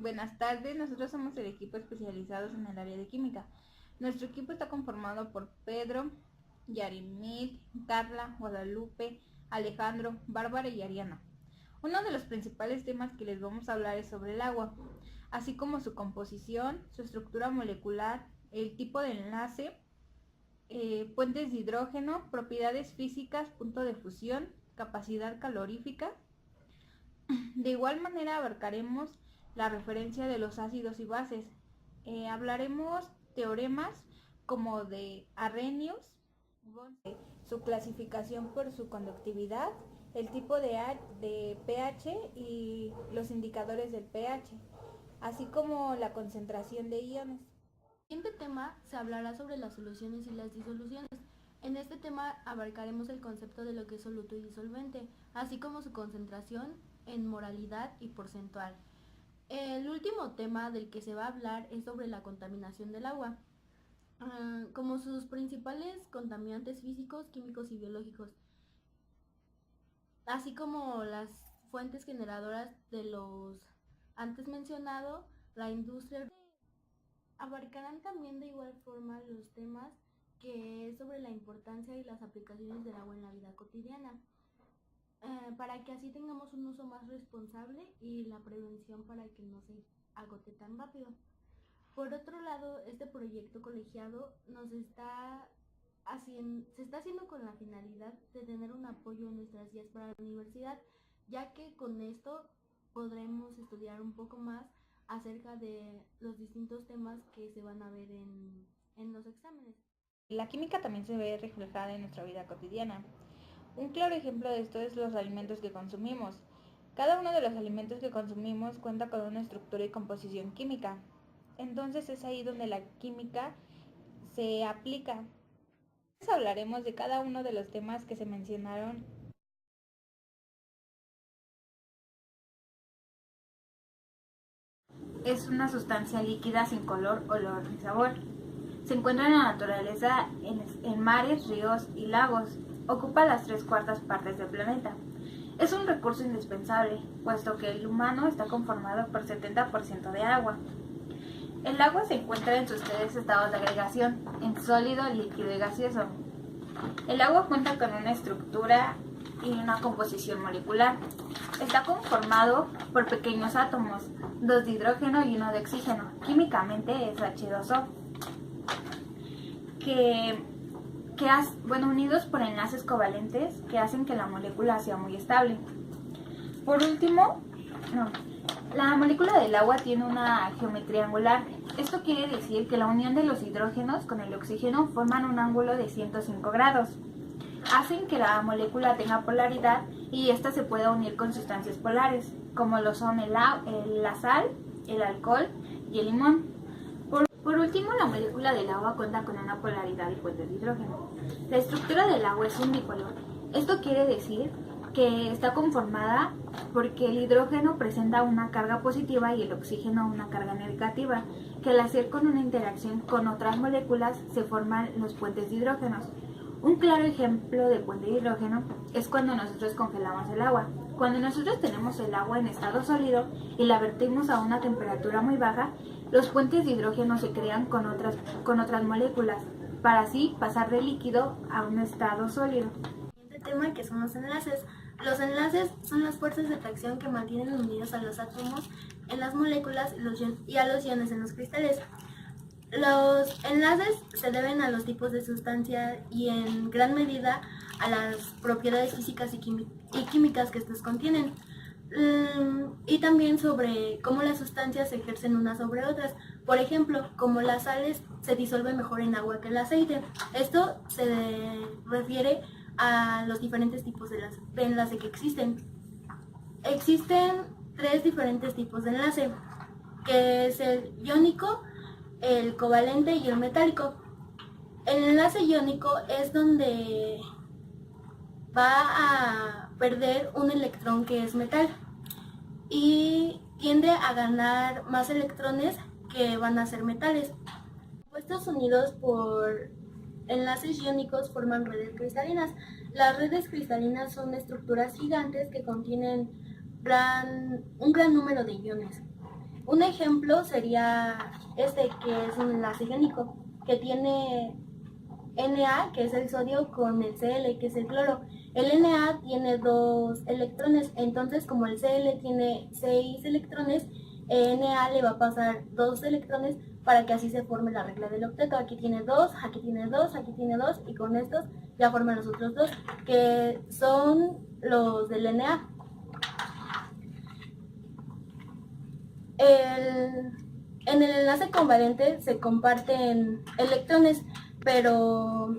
Buenas tardes, nosotros somos el equipo especializados en el área de química. Nuestro equipo está conformado por Pedro, Yarimil, Carla, Guadalupe, Alejandro, Bárbara y Ariana. Uno de los principales temas que les vamos a hablar es sobre el agua, así como su composición, su estructura molecular, el tipo de enlace, puentes de hidrógeno, propiedades físicas, punto de fusión, capacidad calorífica. De igual manera abarcaremos la referencia de los ácidos y bases. Hablaremos teoremas como de Arrhenius, su clasificación por su conductividad, el tipo de pH y los indicadores del pH, así como la concentración de iones. En este tema se hablará sobre las soluciones y las disoluciones. En este tema abarcaremos el concepto de lo que es soluto y disolvente, así como su concentración en moralidad y porcentual. El último tema del que se va a hablar es sobre la contaminación del agua, como sus principales contaminantes físicos, químicos y biológicos, así como las fuentes generadoras de los antes mencionado, la industria. Abarcarán también de igual forma los temas que es sobre la importancia y las aplicaciones del agua en la vida cotidiana, para que así tengamos un uso más responsable y la prevención para que no se agote tan rápido. Por otro lado, este proyecto colegiado se está haciendo con la finalidad de tener un apoyo en nuestras guías para la universidad, ya que con esto podremos estudiar un poco más acerca de los distintos temas que se van a ver en los exámenes. La química también se ve reflejada en nuestra vida cotidiana. Un claro ejemplo de esto es los alimentos que consumimos. Cada uno de los alimentos que consumimos cuenta con una estructura y composición química. Entonces es ahí donde la química se aplica. Entonces hablaremos de cada uno de los temas que se mencionaron. Es una sustancia líquida sin color, olor ni sabor. Se encuentra en la naturaleza, en mares, ríos y lagos. Ocupa las 3/4 partes del planeta. Es un recurso indispensable, puesto que el humano está conformado por 70% de agua. El agua se encuentra en sus 3 estados de agregación, en sólido, líquido y gaseoso. El agua cuenta con una estructura y una composición molecular. Está conformado por pequeños átomos, 2 de hidrógeno y 1 de oxígeno. Químicamente es H2O. Unidos por enlaces covalentes que hacen que la molécula sea muy estable. Por último, la molécula del agua tiene una geometría angular. Esto quiere decir que la unión de los hidrógenos con el oxígeno forman un ángulo de 105 grados. Hacen que la molécula tenga polaridad y ésta se pueda unir con sustancias polares, como lo son la sal, el alcohol y el limón. Por último, la molécula del agua cuenta con una polaridad y puentes de hidrógeno. La estructura del agua es unicolor. Esto quiere decir que está conformada porque el hidrógeno presenta una carga positiva y el oxígeno una carga negativa, que al hacer con una interacción con otras moléculas se forman los puentes de hidrógenos. Un claro ejemplo de puente de hidrógeno es cuando nosotros congelamos el agua. Cuando nosotros tenemos el agua en estado sólido y la vertimos a una temperatura muy baja, los puentes de hidrógeno se crean con otras moléculas, para así pasar del líquido a un estado sólido. El siguiente tema, que son los enlaces. Los enlaces son las fuerzas de atracción que mantienen unidos a los átomos en las moléculas y a los iones en los cristales. Los enlaces se deben a los tipos de sustancia y en gran medida a las propiedades físicas y químicas que estos contienen. Y también sobre cómo las sustancias se ejercen unas sobre otras. Por ejemplo, como las sales se disuelven mejor en agua que el aceite. Esto se refiere a los diferentes tipos de enlace que existen. Existen 3 diferentes tipos de enlace, que es el iónico, el covalente y el metálico. El enlace iónico es donde va a perder un electrón que es metal y tiende a ganar más electrones que van a ser metales. Compuestos unidos por enlaces iónicos forman redes cristalinas. Las redes cristalinas son estructuras gigantes que contienen un gran número de iones. Un ejemplo sería este, que es un enlace iónico, que tiene Na, que es el sodio, con el Cl, que es el cloro. El Na tiene 2 electrones, entonces como el Cl tiene 6 electrones, Na le va a pasar 2 electrones para que así se forme la regla del octeto. Aquí tiene 2, aquí tiene 2, aquí tiene 2, y con estos ya forman los otros 2, que son los del Na. En el enlace covalente se comparten electrones, pero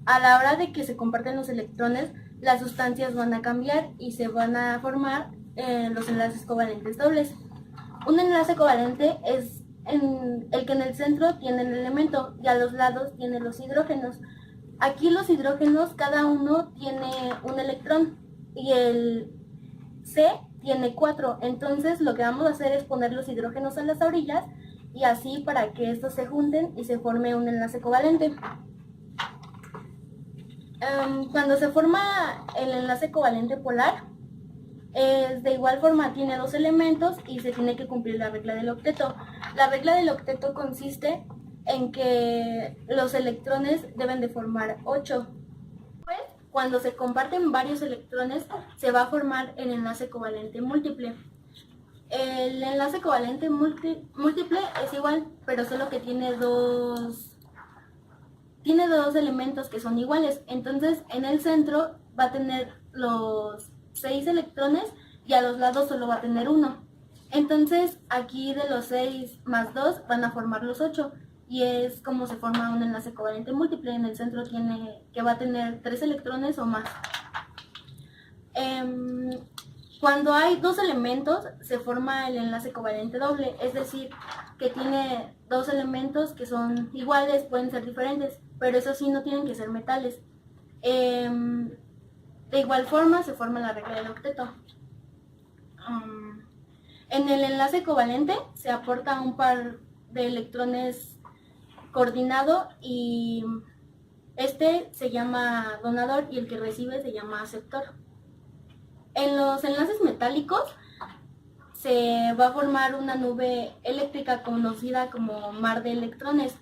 a la hora de que se comparten los electrones, las sustancias van a cambiar y se van a formar los enlaces covalentes dobles. Un enlace covalente es el que en el centro tiene el elemento y a los lados tiene los hidrógenos. Aquí los hidrógenos, cada uno tiene un electrón y el C tiene 4. Entonces lo que vamos a hacer es poner los hidrógenos a las orillas y así para que estos se junten y se forme un enlace covalente. Cuando se forma el enlace covalente polar, de igual forma tiene 2 elementos y se tiene que cumplir la regla del octeto. La regla del octeto consiste en que los electrones deben de formar 8. Pues, cuando se comparten varios electrones, se va a formar el enlace covalente múltiple. El enlace covalente múltiple es igual, pero solo que tiene dos elementos que son iguales. Entonces, en el centro va a tener los 6 electrones y a los lados solo va a tener 1. Entonces, aquí de los 6 más 2 van a formar los 8. Y es como se forma un enlace covalente múltiple. En el centro que va a tener 3 electrones o más. Cuando hay 2 elementos, se forma el enlace covalente doble, es decir, que tiene 2 elementos que son iguales, pueden ser diferentes, pero eso sí no tienen que ser metales. De igual forma se forma la regla del octeto. En el enlace covalente se aporta un par de electrones coordinado y este se llama donador y el que recibe se llama aceptor. En los enlaces metálicos se va a formar una nube eléctrica conocida como mar de electrones.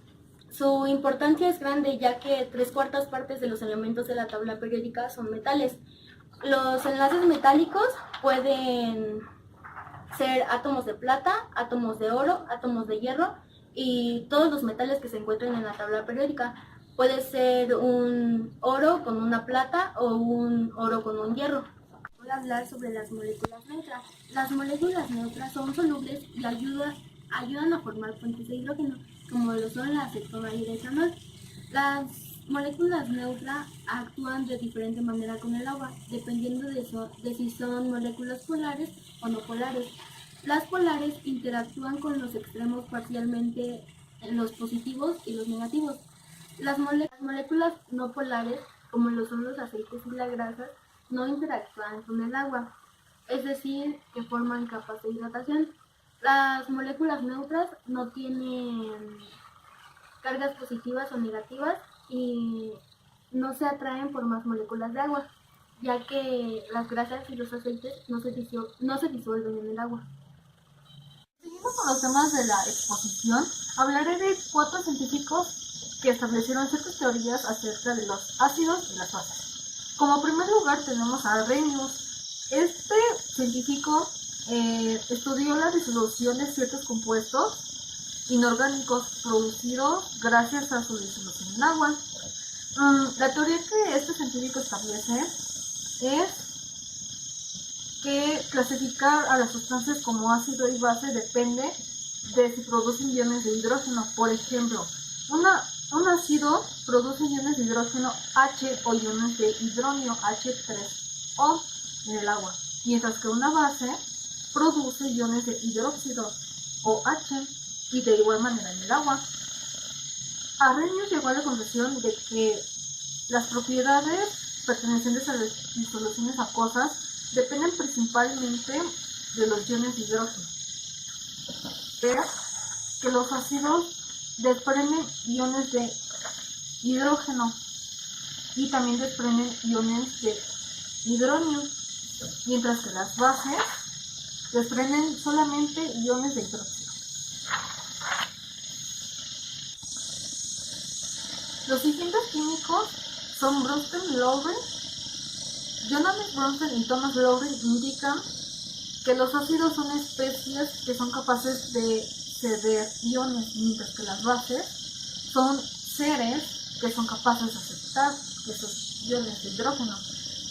Su importancia es grande ya que 3/4 partes de los elementos de la tabla periódica son metales. Los enlaces metálicos pueden ser átomos de plata, átomos de oro, átomos de hierro y todos los metales que se encuentren en la tabla periódica. Puede ser un oro con una plata o un oro con un hierro. Voy a hablar sobre las moléculas neutras. Las moléculas neutras son solubles y ayudan a formar puentes de hidrógeno, como lo son la acetona y el etanol. Las moléculas neutras actúan de diferente manera con el agua, dependiendo de si son moléculas polares o no polares. Las polares interactúan con los extremos parcialmente, los positivos y los negativos. Las moléculas no polares, como lo son los aceites y las grasas, no interactúan con el agua, es decir, que forman capas de hidratación. Las moléculas neutras no tienen cargas positivas o negativas y no se atraen por más moléculas de agua, ya que las grasas y los aceites no se disuelven en el agua. Siguiendo con los temas de la exposición, hablaré de 4 científicos que establecieron ciertas teorías acerca de los ácidos y las bases. Como primer lugar tenemos a Arrhenius. Este científico estudió la disolución de ciertos compuestos inorgánicos producidos gracias a su disolución en agua. La teoría que este científico establece es que clasificar a las sustancias como ácido y base depende de si producen iones de hidrógeno. Por ejemplo, un ácido produce iones de hidrógeno H o iones de hidronio H3O en el agua, mientras que una base produce iones de hidróxido OH y de igual manera en el agua. Arrhenius llegó a la conclusión de que las propiedades pertenecientes a las disoluciones acuosas dependen principalmente de los iones de hidrógeno. Es que los ácidos desprenden iones de hidrógeno y también desprenden iones de hidronio, mientras que las bases desprenden solamente iones de hidróxido. Los siguientes químicos son Bronsted Lowry. Johannes Bronsted y Thomas Lowry indican que los ácidos son especies que son capaces de ceder iones, mientras que las bases son seres que son capaces de aceptar esos iones de hidrógeno.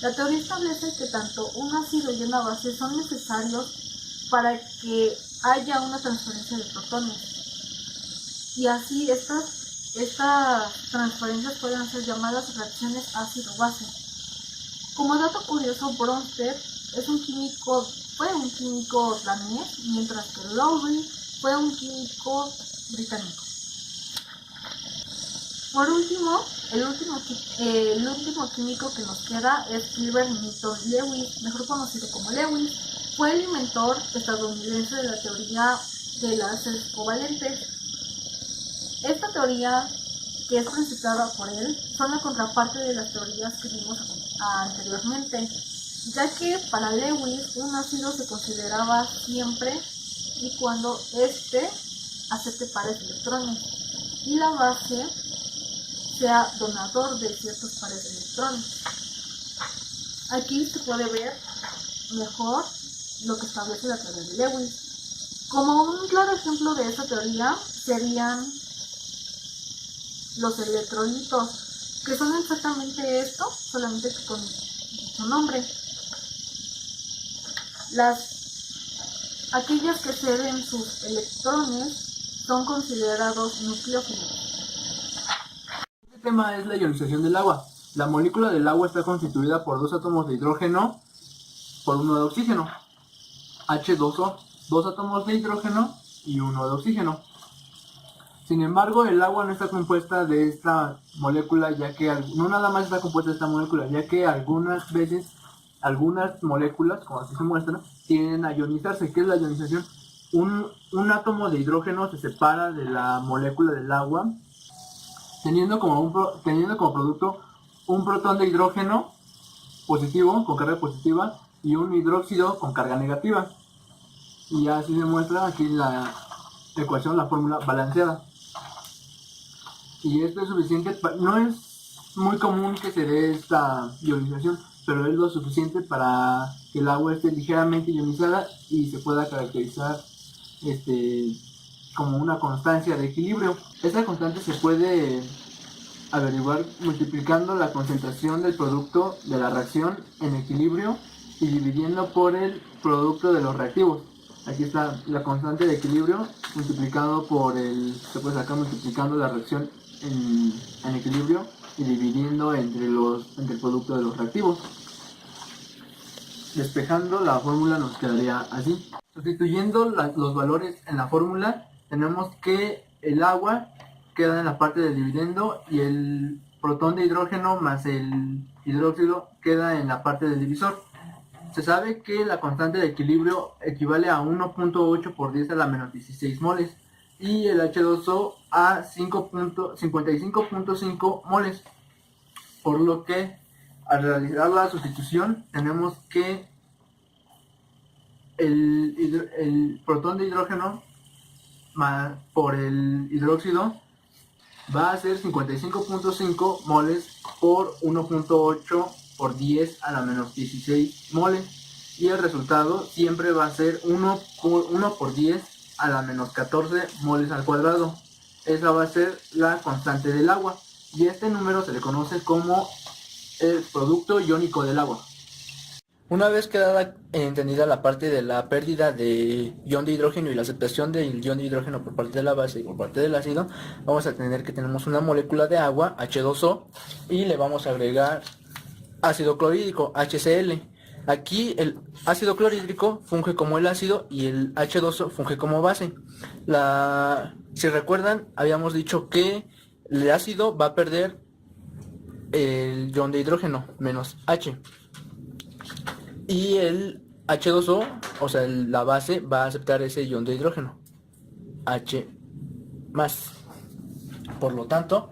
La teoría establece que tanto un ácido y una base son necesarios para que haya una transferencia de protones. Y así estas transferencias pueden ser llamadas reacciones ácido-base. Como dato curioso, Bronsted fue un químico danés, mientras que Lowry fue un químico británico. Por último, el último químico que nos queda es Clifford Newton Lewis, mejor conocido como Lewis. Fue el inventor estadounidense de la teoría de láseres covalentes. Esta teoría, que es presentada por él, son la contraparte de las teorías que vimos anteriormente, ya que para Lewis un ácido se consideraba siempre y cuando éste acepte pares de electrones y la base sea donador de ciertos pares de electrones. Aquí se puede ver mejor lo que establece la teoría de Lewis. Como un claro ejemplo de esta teoría serían los electrolitos, que son exactamente esto, solamente que con dicho nombre. Aquellas que ceden sus electrones son considerados nucleófilos. Este tema es la ionización del agua. La molécula del agua está constituida por dos átomos de hidrógeno por uno de oxígeno, H2O, dos átomos de hidrógeno y uno de oxígeno. Sin embargo, el agua no está compuesta de esta molécula, ya que no nada más está compuesta de esta molécula, ya que algunas veces algunas moléculas, como así se muestra, tienden a ionizarse. ¿Qué es la ionización? Un átomo de hidrógeno se separa de la molécula del agua, teniendo como producto un protón de hidrógeno positivo, con carga positiva, y un hidróxido con carga negativa. Y así se muestra aquí la ecuación, la fórmula balanceada. Y esto es suficiente, no es muy común que se dé esta ionización, pero es lo suficiente para que el agua esté ligeramente ionizada y se pueda caracterizar como una constancia de equilibrio. Esta constante se puede averiguar multiplicando la concentración del producto de la reacción en equilibrio y dividiendo por el producto de los reactivos. Aquí está la constante de equilibrio multiplicado por se puede sacar multiplicando la reacción en equilibrio y dividiendo entre el producto de los reactivos. Despejando la fórmula nos quedaría así. Sustituyendo los valores en la fórmula, tenemos que el agua queda en la parte del dividendo y el protón de hidrógeno más el hidróxido queda en la parte del divisor. Se sabe que la constante de equilibrio equivale a 1.8 por 10 a la menos 16 moles y el H2O a 55.5 moles, por lo que al realizar la sustitución tenemos que el protón de hidrógeno por el hidróxido va a ser 55.5 moles por 1.8 por 10 a la menos 16 moles y el resultado siempre va a ser 1 por 10 a la menos 14 moles al cuadrado. Esa va a ser la constante del agua y este número se le conoce como el producto iónico del agua. Una vez quedada entendida la parte de la pérdida de ion de hidrógeno y la aceptación del ion de hidrógeno por parte de la base y por parte del ácido, vamos a tener que tenemos una molécula de agua, H2O, y le vamos a agregar ácido clorhídrico, HCl. Aquí el ácido clorhídrico funge como el ácido y el H2O funge como base. Si recuerdan, habíamos dicho que el ácido va a perder el ion de hidrógeno menos H. Y el H2O, o sea, la base va a aceptar ese ion de hidrógeno, H más. Por lo tanto,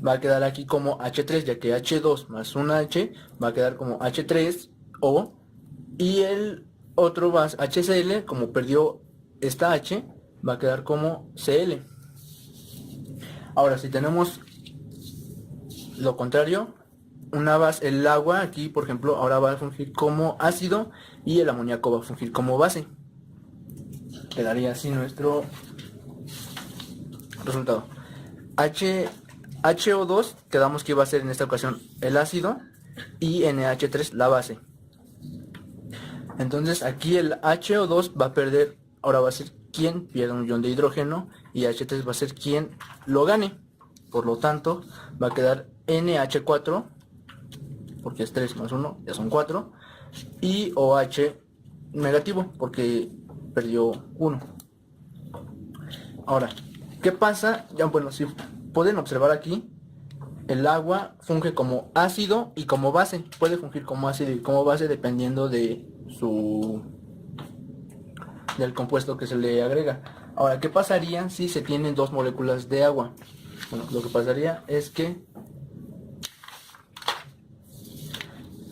va a quedar aquí como H3, ya que H2 más un H va a quedar como H3O. Y el otro va HCl, como perdió esta H, va a quedar como Cl. Ahora, si tenemos lo contrario, una base, el agua aquí, por ejemplo, ahora va a fungir como ácido y el amoníaco va a fungir como base. Quedaría así nuestro resultado. HO2 quedamos que iba a ser en esta ocasión el ácido y NH3 la base. Entonces aquí el HO2 va a perder, ahora va a ser quien pierda un ion de hidrógeno y H3 va a ser quien lo gane. Por lo tanto va a quedar NH4, porque es 3 más 1, ya son 4, y OH negativo, porque perdió 1. Ahora, ¿qué pasa? Ya, bueno, si pueden observar aquí, el agua funge como ácido y como base. Puede fungir como ácido y como base dependiendo de del compuesto que se le agrega. Ahora, ¿qué pasaría si se tienen dos moléculas de agua? Bueno, lo que pasaría es que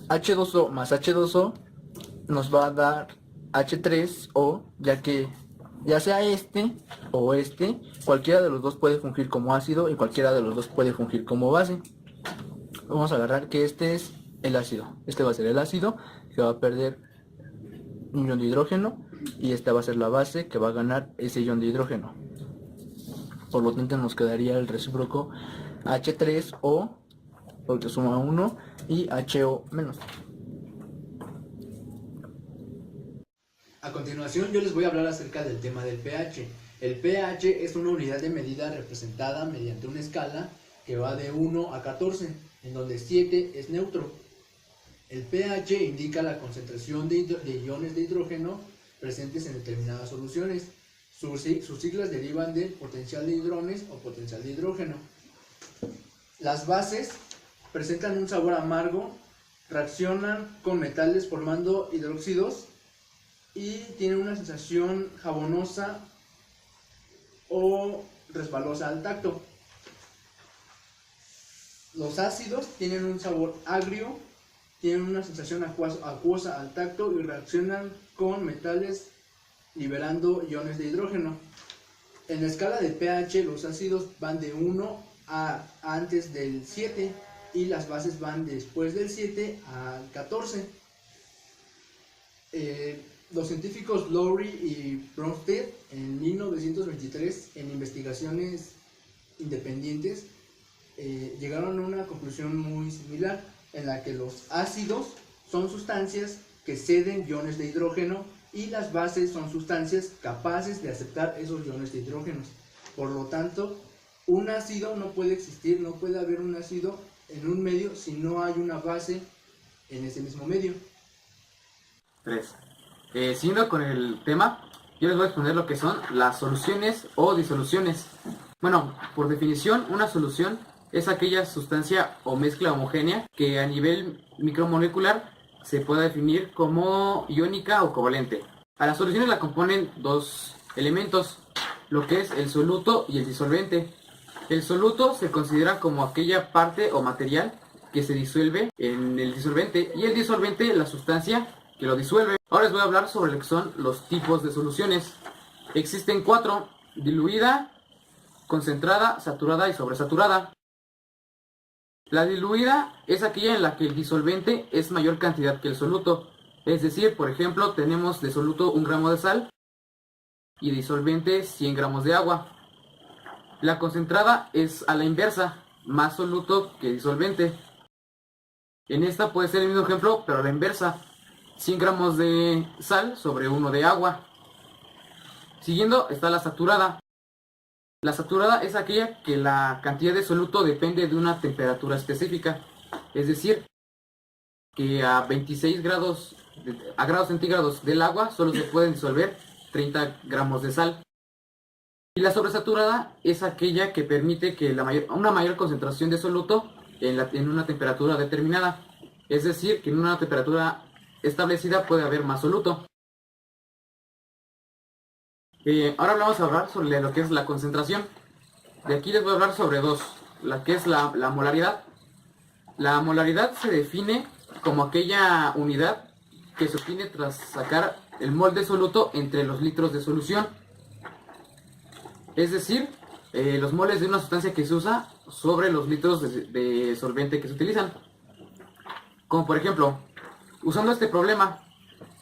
H2O más H2O nos va a dar H3O, ya que ya sea este o este, cualquiera de los dos puede fungir como ácido y cualquiera de los dos puede fungir como base. Vamos a agarrar que este es el ácido. Este va a ser el ácido que va a perder un ion de hidrógeno y esta va a ser la base que va a ganar ese ion de hidrógeno. Por lo tanto nos quedaría el recíproco H3O, porque suma 1, y HO menos. A continuación yo les voy a hablar acerca del tema del pH. El pH es una unidad de medida representada mediante una escala que va de 1 a 14, en donde 7 es neutro. El pH indica la concentración de iones de hidrógeno presentes en determinadas soluciones. Sus siglas derivan del potencial de hidrones o potencial de hidrógeno. Las bases presentan un sabor amargo, reaccionan con metales formando hidróxidos y tienen una sensación jabonosa o resbalosa al tacto. Los ácidos tienen un sabor agrio, tienen una sensación acuosa al tacto y reaccionan con metales liberando iones de hidrógeno. En la escala de pH los ácidos van de 1 a antes del 7 y las bases van después del 7 al 14. Los científicos Lowry y Bronsted en 1923, en investigaciones independientes, llegaron a una conclusión muy similar, en la que los ácidos son sustancias que ceden iones de hidrógeno y las bases son sustancias capaces de aceptar esos iones de hidrógeno. Por lo tanto, un ácido no puede existir, no puede haber un ácido en un medio si no hay una base en ese mismo medio. 3. Siguiendo con el tema, yo les voy a exponer lo que son las soluciones o disoluciones. Bueno, por definición, una solución es aquella sustancia o mezcla homogénea que a nivel micromolecular se puede definir como iónica o covalente. A las soluciones la componen dos elementos, lo que es el soluto y el disolvente. El soluto se considera como aquella parte o material que se disuelve en el disolvente y el disolvente la sustancia que lo disuelve. Ahora les voy a hablar sobre lo que son los tipos de soluciones. Existen 4: diluida, concentrada, saturada y sobresaturada. La diluida es aquella en la que el disolvente es mayor cantidad que el soluto. Es decir, por ejemplo, tenemos de soluto 1 gramo de sal y disolvente 100 gramos de agua. La concentrada es a la inversa, más soluto que disolvente. En esta puede ser el mismo ejemplo, pero a la inversa. 100 gramos de sal sobre 1 de agua. Siguiendo está la saturada. La saturada es aquella que la cantidad de soluto depende de una temperatura específica. Es decir, que a 26 grados centígrados del agua solo se pueden disolver 30 gramos de sal. Y la sobresaturada es aquella que permite que una mayor concentración de soluto en una temperatura determinada. Es decir, que en una temperatura establecida puede haber más soluto. Ahora vamos a hablar sobre lo que es la concentración. De aquí les voy a hablar sobre dos. La que es la molaridad. La molaridad se define como aquella unidad que se obtiene tras sacar el mol de soluto entre los litros de solución. Es decir, los moles de una sustancia que se usa sobre los litros de solvente que se utilizan. Como por ejemplo, usando este problema,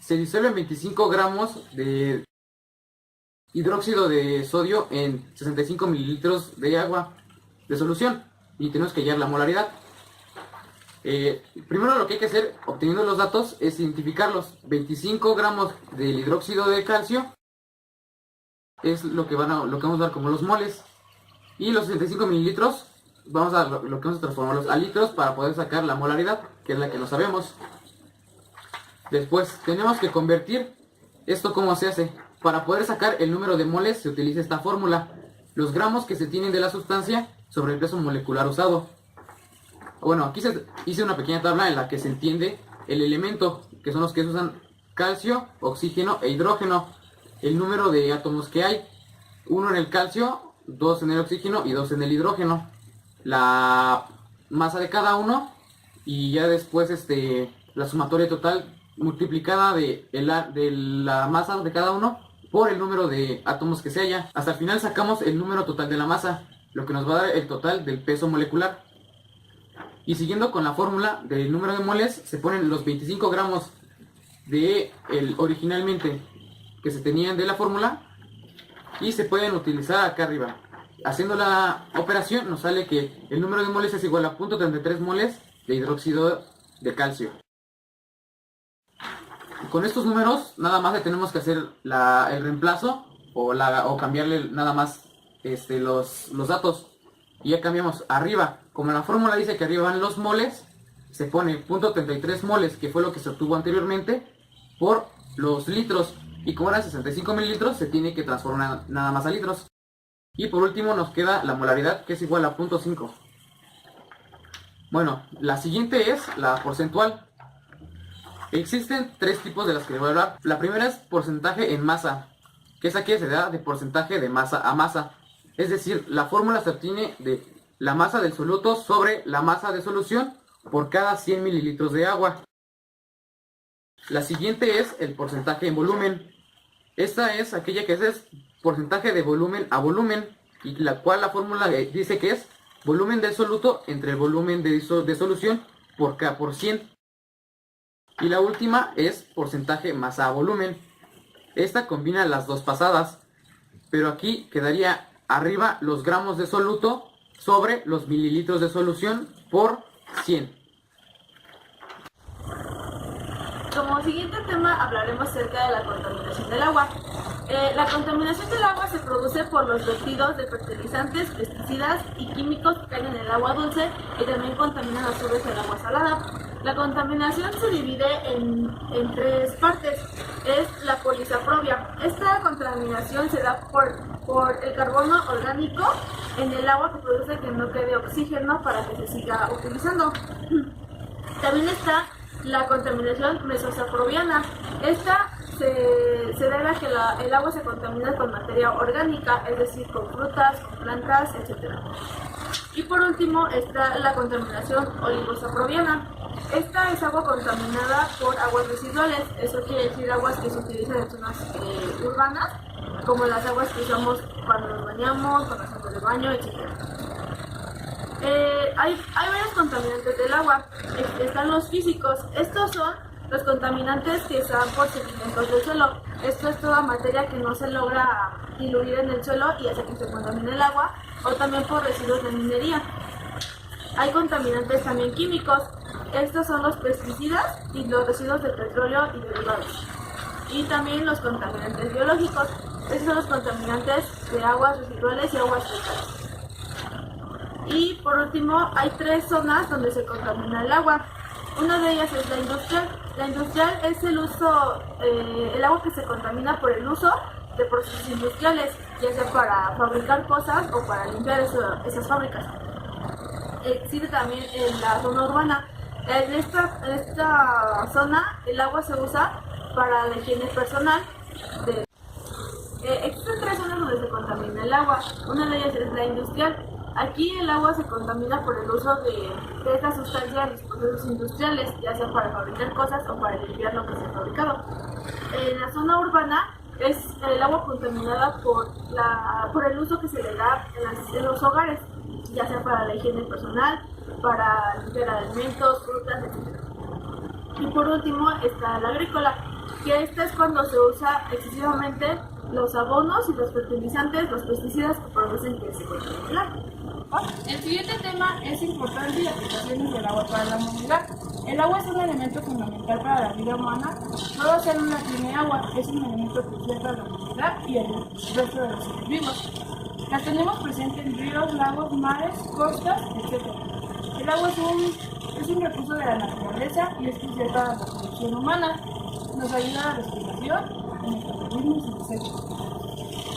se disuelven 25 gramos de hidróxido de sodio en 65 mililitros de agua de solución y tenemos que hallar la molaridad. Primero lo que hay que hacer, obteniendo los datos, es identificarlos. 25 gramos del hidróxido de calcio es lo que vamos a dar como los moles, y los 65 mililitros lo que vamos a transformarlos a litros para poder sacar la molaridad, que es la que no sabemos. Después tenemos que convertir esto. ¿Cómo se hace? Para poder sacar el número de moles se utiliza esta fórmula: los gramos que se tienen de la sustancia sobre el peso molecular usado. Bueno, aquí hice una pequeña tabla en la que se entiende el elemento, que son los que se usan: calcio, oxígeno e hidrógeno. El número de átomos que hay: 1 en el calcio, 2 en el oxígeno y 2 en el hidrógeno. La masa de cada uno, y ya después la sumatoria total multiplicada de la masa de cada uno por el número de átomos que se haya. Hasta el final sacamos el número total de la masa, lo que nos va a dar el total del peso molecular. Y siguiendo con la fórmula del número de moles, se ponen los 25 gramos originalmente que se tenían de la fórmula y se pueden utilizar acá arriba. Haciendo la operación nos sale que el número de moles es igual a 0.33 moles de hidróxido de calcio. Con estos números nada más le tenemos que hacer el reemplazo o cambiarle nada más los datos. Y ya cambiamos arriba. Como la fórmula dice que arriba van los moles, se pone 0.33 moles, que fue lo que se obtuvo anteriormente, por los litros. Y como eran 65 mililitros, se tiene que transformar nada más a litros. Y por último nos queda la molaridad, que es igual a 0.5. Bueno, la siguiente es la porcentual. Existen tres tipos de las que les voy a hablar. La primera es porcentaje en masa, que es aquí se da de porcentaje de masa a masa. Es decir, la fórmula se obtiene de la masa del soluto sobre la masa de solución por cada 100 mililitros de agua. La siguiente es el porcentaje en volumen. Esta es aquella que es porcentaje de volumen a volumen, y la fórmula dice que es volumen del soluto entre el volumen de solución por K por 100. Y la última es porcentaje masa a volumen. Esta combina las dos pasadas, pero aquí quedaría arriba los gramos de soluto sobre los mililitros de solución por 100. Como siguiente tema hablaremos acerca de la contaminación del agua. La contaminación del agua se produce por los vertidos de fertilizantes, pesticidas y químicos que caen en el agua dulce y también contaminan a su vez el agua salada. La contaminación se divide en tres partes. Es la polisaprobia. Esta contaminación se da por el carbono orgánico en el agua, que produce que no quede oxígeno para que se siga utilizando. También está la contaminación mesosaprobiana. Esta se debe a que el agua se contamina con materia orgánica, es decir, con frutas, con plantas, etc. Y por último está la contaminación oligosaprobiana. Esta es agua contaminada por aguas residuales. Eso quiere decir aguas que se utilizan en zonas urbanas, como las aguas que usamos cuando nos bañamos, cuando hacemos el baño, etc. Hay varios contaminantes del agua. Están los físicos. Estos son los contaminantes que se dan por sedimentos del suelo. Esto es toda materia que no se logra diluir en el suelo y hace que se contamine el agua, o también por residuos de minería. Hay contaminantes también químicos. Estos son los pesticidas y los residuos de petróleo y derivados. Y también los contaminantes biológicos. Estos son los contaminantes de aguas residuales y aguas fecales. Y por último, hay tres zonas donde se contamina el agua. Una de ellas es la industrial. La industrial es el agua que se contamina por el uso de procesos industriales, ya sea para fabricar cosas o para limpiar esas fábricas. Existe también en la zona urbana. En esta zona el agua se usa para la higiene personal. Existen tres zonas donde se contamina el agua. Una de ellas es la industrial. Aquí el agua se contamina por el uso de esta sustancia en los procesos industriales, ya sea para fabricar cosas o para limpiar lo que se ha fabricado. En la zona urbana es el agua contaminada por el uso que se le da en los hogares, ya sea para la higiene personal, para limpiar alimentos, frutas, etc. Y por último está la agrícola, que esta es cuando se usa excesivamente los abonos y los fertilizantes, los pesticidas que producen que se contamine el agua. El siguiente tema es importancia y aplicaciones del agua para la humanidad. El agua es un elemento fundamental para la vida humana. Todo ser humano tiene agua, es un elemento crucial para la humanidad y el resto de los seres vivos. La tenemos presente en ríos, lagos, mares, costas, etc. El agua es un recurso de la naturaleza y es crucial para la producción humana. Nos ayuda a la respiración, en el metabolismo y su desecho.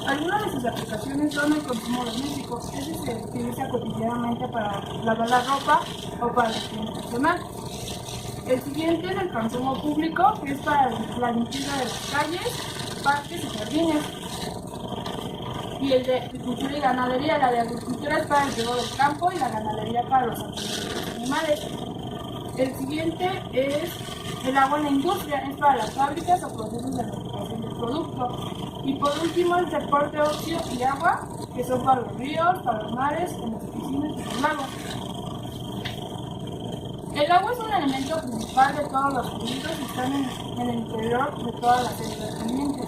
Algunas de sus aplicaciones son el consumo doméstico, ese se utiliza cotidianamente para lavar la ropa o para la higiene personal. El siguiente es el consumo público, que es para la limpieza de las calles, parques y jardines. Y el de agricultura y ganadería, la de agricultura es para el riego del campo y la ganadería para los animales. El siguiente es el agua en la industria, es para las fábricas o procesos de fabricación del producto. Y por último, el deporte, ocio y agua, que son para los ríos, para los mares, en las piscinas y los lagos. El agua es un elemento principal de todos los fluidos y están en el interior de todas las células vivientes.